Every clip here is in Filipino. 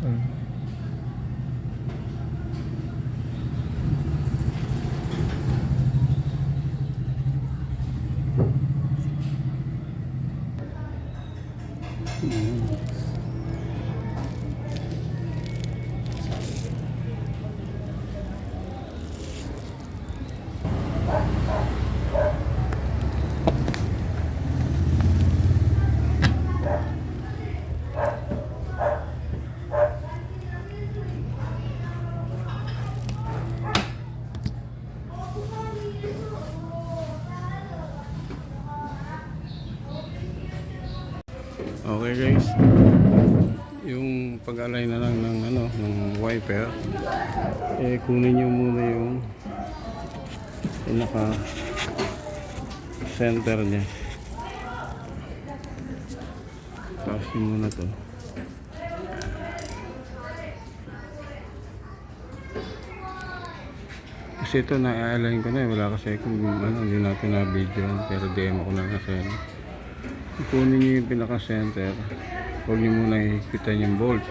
Hmm. Okay guys, yung pag-align na lang ng ng wiper, kunin nyo muna yung pinaka center nya. Tapos muna to. Kasi ito na-align ko na, wala kasi kung hindi natin na video, pero demo ko na kasi. Kunin nyo yung pinaka center, huwag nyo muna hihigpitan yung bolt,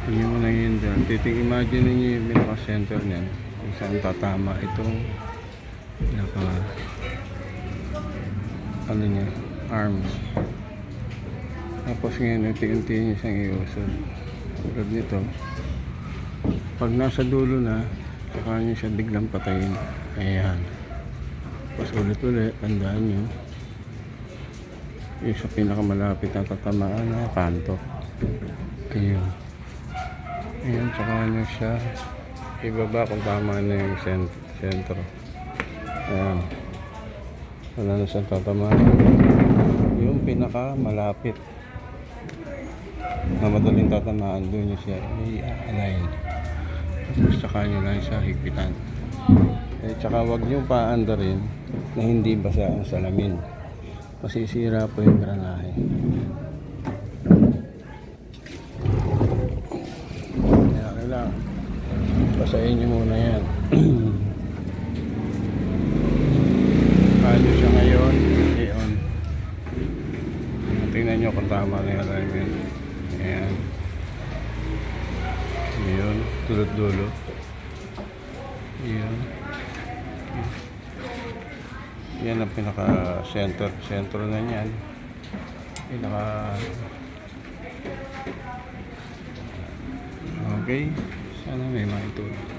huwag nyo muna yun dyan. Imagine nyo yung pinaka center nyan kung saan tatama itong pinaka nya, arms. Tapos ngayon unti-unti nyo siyang iusod tulad nito. Pag nasa dulo na, saka nyo siya biglang patayin. Ayan, tapos ulit-ulit, tandaan nyo yung sa pinakamalapit na tatamaan na kanto. Ayun, ayun, saka nyo siya ibaba kung tama na yung sentro. Ayan, wala na siyang tatamaan. Yung pinakamalapit na madaling tatamaan, doon nyo siya i-align. Tapos saka nyo lang siya higpitan. Tsaka wag nyo paanda rin na hindi basa ang salamin, masisira po yung granahe. Kaya kailangan basahin nyo muna yan. Paano siya ngayon i-on. Tingnan nyo kung tama na yung alignment. Ayan, yun, dulot-dulo. Yun, yan ang pinaka center na yan. Pinaka okay, sana may maitulog.